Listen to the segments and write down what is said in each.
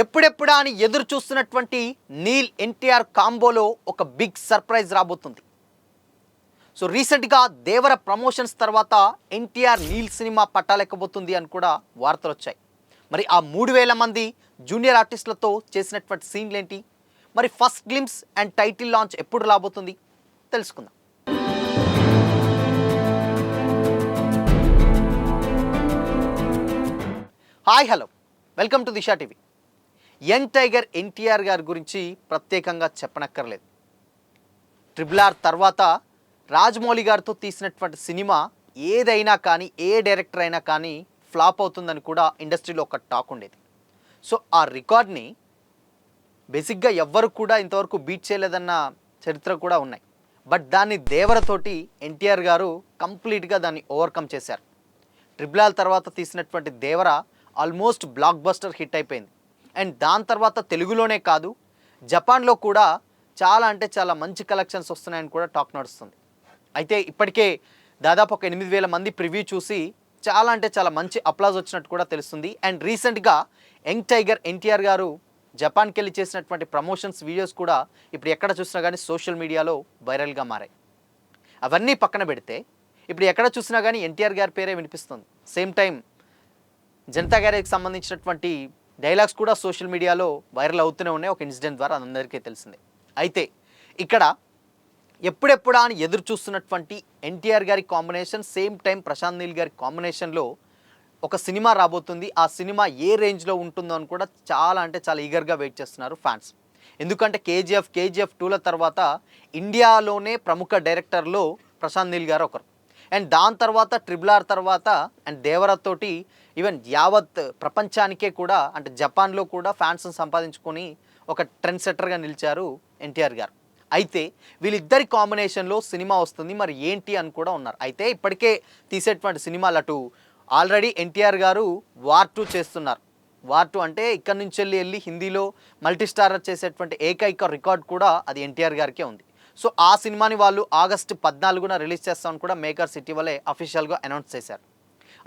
ఎప్పుడెప్పుడా అని ఎదురు చూస్తున్నటువంటి నీల్ ఎన్టీఆర్ కాంబోలో ఒక బిగ్ సర్ప్రైజ్ రాబోతుంది. సో రీసెంట్గా దేవర ప్రమోషన్స్ తర్వాత ఎన్టీఆర్ నీల్ సినిమా పట్టాలెక్కబోతుంది అని కూడా వార్తలు వచ్చాయి. మరి ఆ 3000 మంది జూనియర్ ఆర్టిస్టులతో చేసినటువంటి సీన్లు ఏంటి, మరి first glimpse and title launch ఎప్పుడు రాబోతుంది తెలుసుకుందాం. Hi hello, welcome to Disha TV. Young tiger NTR గారి గురించి ప్రత్యేకంగా చెప్పనక్కర్లేదు. RRR తర్వాత రాజమౌళి గారితో తీసినటువంటి సినిమా ఏదైనా కానీ, ఏ డైరెక్టర్ అయినా కానీ ఫ్లాప్ అవుతుందని కూడా ఇండస్ట్రీలో ఒక టాక్ ఉండేది. సో ఆ రికార్డ్ని బేసిక్గా ఎవ్వరు కూడా ఇంతవరకు బీట్ చేయలేదన్న చరిత్ర కూడా ఉన్నాయి. బట్ దాన్ని దేవరతోటి ఎన్టీఆర్ గారు కంప్లీట్గా దాన్ని ఓవర్కమ్ చేశారు. RRR తర్వాత తీసినటువంటి దేవర ఆల్మోస్ట్ బ్లాక్ బస్టర్ హిట్ అయిపోయింది. అండ్ దాని తర్వాత తెలుగులోనే కాదు, జపాన్లో కూడా చాలా అంటే చాలా మంచి కలెక్షన్స్ వస్తున్నాయని కూడా టాక్ నడుస్తుంది. అయితే ఇప్పటికే దాదాపు ఒక 8000 మంది ప్రివ్యూ చూసి చాలా అంటే చాలా మంచి అప్లాజ్ వచ్చినట్టు కూడా తెలుస్తుంది. అండ్ రీసెంట్గా యంగ్ టైగర్ ఎన్టీఆర్ గారు జపాన్కి వెళ్ళి చేసినటువంటి ప్రమోషన్స్ వీడియోస్ కూడా ఇప్పుడు ఎక్కడ చూసినా కానీ సోషల్ మీడియాలో వైరల్గా మారాయి. అవన్నీ పక్కన పెడితే ఇప్పుడు ఎక్కడ చూసినా కానీ ఎన్టీఆర్ గారి పేరే వినిపిస్తుంది. సేమ్ టైం జనతా గ్యారేజ్కి సంబంధించినటువంటి డైలాగ్స్ కూడా సోషల్ మీడియాలో వైరల్ అవుతూనే ఉన్నాయి. ఒక ఇన్సిడెంట్ ద్వారా అందరికీ తెలిసిందే. అయితే ఇక్కడ ఎప్పుడెప్పుడా అని ఎదురు చూస్తున్నటువంటి ఎన్టీఆర్ గారి combination, same time Prashanth Neel గారి కాంబినేషన్లో ఒక సినిమా రాబోతుంది. ఆ సినిమా ఏ రేంజ్లో ఉంటుందో అని కూడా చాలా అంటే చాలా ఈగర్గా వెయిట్ చేస్తున్నారు ఫ్యాన్స్. ఎందుకంటే కేజీఎఫ్ 2ల తర్వాత ఇండియాలోనే ప్రముఖ డైరెక్టర్లో ప్రశాంత్ నీల్ గారు ఒకరు. అండ్ దాని తర్వాత RRR తర్వాత అండ్ దేవరతోటి ఈవెన్ యావత్ ప్రపంచానికే కూడా, అంటే జపాన్లో కూడా ఫ్యాన్స్ని సంపాదించుకొని ఒక ట్రెండ్ సెట్టర్గా నిలిచారు ఎన్టీఆర్ గారు. అయితే వీళ్ళిద్దరి కాంబినేషన్లో సినిమా వస్తుంది, మరి ఏంటి అని కూడా ఉన్నారు. అయితే ఇప్పటికే తీసేటువంటి సినిమాలు అటు ఆల్రెడీ ఎన్టీఆర్ గారు వార్ 2 చేస్తున్నారు. వార్ 2 అంటే ఇక్కడ నుంచి వెళ్ళి హిందీలో మల్టీ స్టారర్ చేసేటువంటి ఏకైక రికార్డ్ కూడా అది ఎన్టీఆర్ గారికే ఉంది. సో ఆ సినిమాని వాళ్ళు ఆగస్టు 14న రిలీజ్ చేస్తామని కూడా మేకర్స్ ఇటీవలే అఫీషియల్గా అనౌన్స్ చేశారు.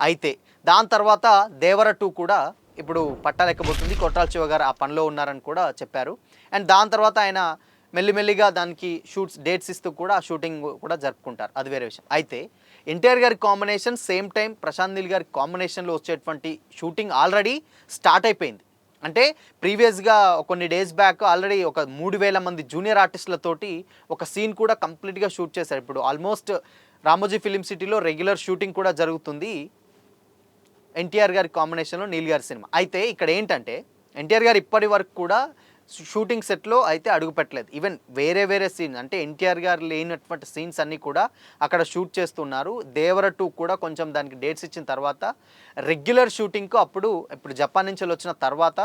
అయితే దాని తర్వాత దేవర 2 కూడా ఇప్పుడు పట్టాలెక్కబోతుంది. కొట్టాల శివ గారు ఆ పనిలో ఉన్నారని కూడా చెప్పారు. అండ్ దాని తర్వాత ఆయన మెల్లిమెల్లిగా దానికి డేట్స్ ఇస్తూ కూడా షూటింగ్ కూడా జరుపుకుంటారు, అది వేరే విషయం. అయితే ఎన్టీఆర్ గారి combination, same time Prashanth Neel గారి కాంబినేషన్లో వచ్చేటువంటి షూటింగ్ ఆల్రెడీ స్టార్ట్ అయిపోయింది. అంటే ప్రీవియస్గా కొన్ని డేస్ బ్యాక్ ఆల్రెడీ ఒక 3000 మంది జూనియర్ ఆర్టిస్టులతోటి ఒక సీన్ కూడా కంప్లీట్గా షూట్ చేశారు. ఇప్పుడు ఆల్మోస్ట్ రామోజీ ఫిలిం సిటీలో రెగ్యులర్ షూటింగ్ కూడా జరుగుతుంది ఎన్టీఆర్ గారి కాంబినేషన్లో నీల్ గారి సినిమా. అయితే ఇక్కడ ఏంటంటే ఎన్టీఆర్ గారు ఇప్పటి వరకు కూడా షూటింగ్ సెట్లో అయితే అడుగు పెట్టలేదు. ఈవెన్ వేరే సీన్, అంటే ఎన్టీఆర్ గారు లేనటువంటి సీన్స్ అన్నీ కూడా అక్కడ షూట్ చేస్తున్నారు. దేవర 2 కూడా కొంచెం దానికి డేట్స్ ఇచ్చిన తర్వాత రెగ్యులర్ షూటింగ్కు ఇప్పుడు జపాన్ నుంచి వచ్చిన తర్వాత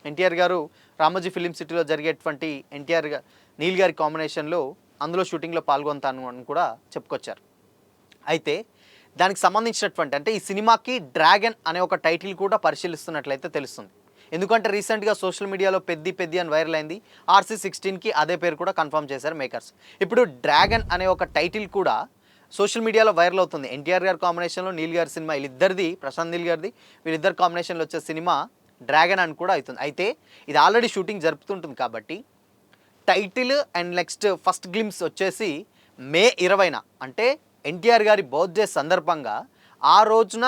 ఎన్టీఆర్ గారు రామోజీ ఫిలిం సిటీలో జరిగేటువంటి నీల్ గారి కాంబినేషన్లో అందులో షూటింగ్లో పాల్గొంటాను అని కూడా చెప్పుకొచ్చారు. అయితే దానికి సంబంధించినటువంటి, అంటే ఈ సినిమాకి డ్రాగన్ అనే ఒక టైటిల్ కూడా పరిశీలిస్తున్నట్లయితే తెలుస్తుంది. ఎందుకంటే రీసెంట్గా సోషల్ మీడియాలో పెద్ది అని వైరల్ అయింది. RC16కి అదే పేరు కూడా కన్ఫర్మ్ చేశారు మేకర్స్. ఇప్పుడు డ్రాగన్ అనే ఒక టైటిల్ కూడా సోషల్ మీడియాలో వైరల్ అవుతుంది. ఎన్టీఆర్ గారి కాంబినేషన్లో నీల్ గారి సినిమా, వీళ్ళిద్దరిది ప్రశాంత్ నీల్ గారిది, వీళ్ళిద్దరు కాంబినేషన్లో వచ్చే సినిమా డ్రాగన్ అని కూడా అవుతుంది. అయితే ఇది ఆల్రెడీ షూటింగ్ జరుపుతుంటుంది కాబట్టి title and next first glimpse వచ్చేసి మే 20న, అంటే ఎన్టీఆర్ గారి బర్త్డే సందర్భంగా ఆ రోజున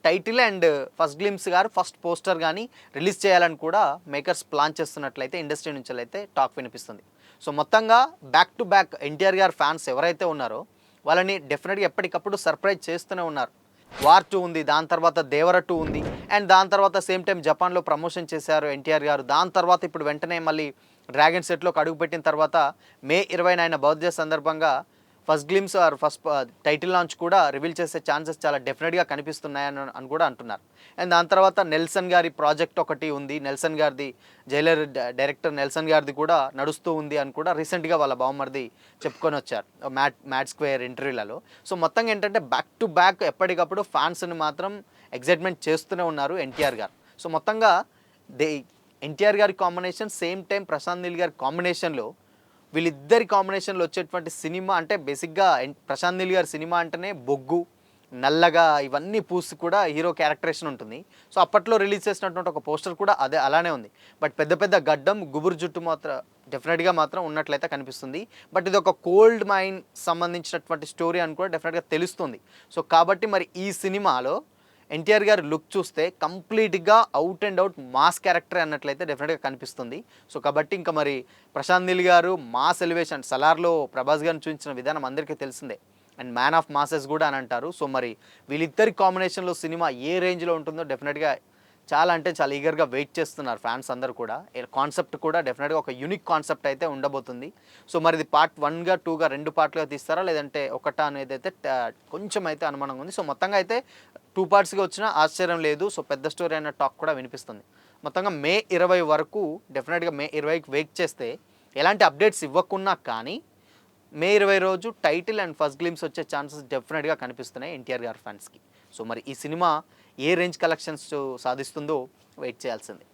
టైటిల్ అండ్ ఫస్ట్ గ్లిమ్స్ గారు ఫస్ట్ పోస్టర్ కానీ రిలీజ్ చేయాలని కూడా మేకర్స్ ప్లాన్ చేస్తున్నట్లయితే ఇండస్ట్రీ నుంచి అయితే టాక్ వినిపిస్తుంది. సో మొత్తంగా బ్యాక్ టు బ్యాక్ ఎన్టీఆర్ గారి ఫ్యాన్స్ ఎవరైతే ఉన్నారో వాళ్ళని డెఫినెట్గా ఎప్పటికప్పుడు సర్ప్రైజ్ చేస్తూనే ఉన్నారు. వార్ 2 ఉంది, దాని తర్వాత దేవర 2 ఉంది, అండ్ దాని తర్వాత సేమ్ టైం జపాన్లో ప్రమోషన్ చేశారు ఎన్టీఆర్ గారు. దాని తర్వాత ఇప్పుడు వెంటనే మళ్ళీ డ్రాగన్ సెట్లోకి అడుగుపెట్టిన తర్వాత మే 20న ఆయన బర్త్డే సందర్భంగా first glimpse or first title launch కూడా రివీల్ చేసే ఛాన్సెస్ చాలా డెఫినెట్గా కనిపిస్తున్నాయని కూడా అంటున్నారు. అండ్ దాని తర్వాత నెల్సన్ గారి ప్రాజెక్ట్ ఒకటి ఉంది, నెల్సన్ గారిది జైలర్ డైరెక్టర్ నెల్సన్ గారిది కూడా నడుస్తూ ఉంది అని కూడా రీసెంట్గా వాళ్ళ బావమరిది చెప్పుకొని వచ్చారు మ్యాట్ స్క్వేర్ ఇంటర్వ్యూలలో. సో మొత్తంగా ఏంటంటే బ్యాక్ టు బ్యాక్ ఎప్పటికప్పుడు ఫ్యాన్స్ని మాత్రం ఎగ్జైట్మెంట్ చేస్తూనే ఉన్నారు ఎన్టీఆర్ గారు. సో మొత్తంగా ఎన్టీఆర్ గారి combination, same time Prashanth Neel గారి కాంబినేషన్లో వీళ్ళిద్దరి కాంబినేషన్లో వచ్చేటువంటి సినిమా, అంటే బేసిక్గా ప్రశాంత్ నీల్ గారి సినిమా అంటేనే బొగ్గు, నల్లగా ఇవన్నీ పూసి కూడా హీరో క్యారెక్టరేషన్ ఉంటుంది. సో అప్పట్లో రిలీజ్ చేసినటువంటి ఒక పోస్టర్ కూడా అదే అలానే ఉంది. బట్ పెద్ద పెద్ద గడ్డం, గుబురు జుట్టు మాత్రం డెఫినెట్‌గా మాత్రం ఉన్నట్లయితే కనిపిస్తుంది. బట్ ఇది ఒక కోల్డ్ మైన్ సంబంధించినటువంటి స్టోరీ అని కూడా డెఫినెట్‌గా తెలుస్తుంది. సో కాబట్టి మరి ఈ సినిమాలో ఎన్టీఆర్ గారి లుక్ చూస్తే కంప్లీట్‌గా out and out mass character అన్నట్లయితే డెఫినెట్‌గా కనిపిస్తుంది. సో కాబట్టి ఇంకా మరి ప్రశాంత్ నీల్ గారు మాస్ ఎలివేషన్ 'సలార్‌లో ప్రభాస్ గారిని చూపించిన విధానం అందరికీ తెలిసిందే. అండ్ మ్యాన్ ఆఫ్ మాసెస్ కూడా అని అంటారు. సో మరి వీళ్ళిద్దరి కాంబినేషన్లో సినిమా ఏ రేంజ్లో ఉంటుందో డెఫినెట్గా చాలా అంటే చాలా ఈగర్గా వెయిట్ చేస్తున్నారు ఫ్యాన్స్ అందరూ కూడా. కాన్సెప్ట్ కూడా డెఫినెట్గా ఒక యూనిక్ కాన్సెప్ట్ అయితే ఉండబోతుంది. సో మరి ఇది పార్ట్ 1గా 2గా 2 పార్ట్లుగా తీస్తారా లేదంటే ఒకటా అనేది అయితే కొంచెం అయితే అనుమానంగా ఉంది. సో మొత్తంగా అయితే 2 పార్ట్స్గా వచ్చినా ఆశ్చర్యం లేదు. సో పెద్ద స్టోరీ అన్న టాక్ కూడా వినిపిస్తుంది. మొత్తంగా మే 20 వరకు డెఫినెట్గా మే 20కి వెయిట్ చేస్తే ఎలాంటి అప్డేట్స్ ఇవ్వకున్నా కానీ మే 20 రోజు టైటిల్ అండ్ ఫస్ట్ గ్లిమ్స్ వచ్చే ఛాన్సెస్ డెఫినెట్‌గా కనిపిస్తున్నాయి ఎన్టీఆర్ గారి ఫ్యాన్స్‌కి. సో మరి ఈ సినిమా ఏ రేంజ్ కలెక్షన్స్ సాధిస్తుందో వెయిట్ చేయాల్సిందే.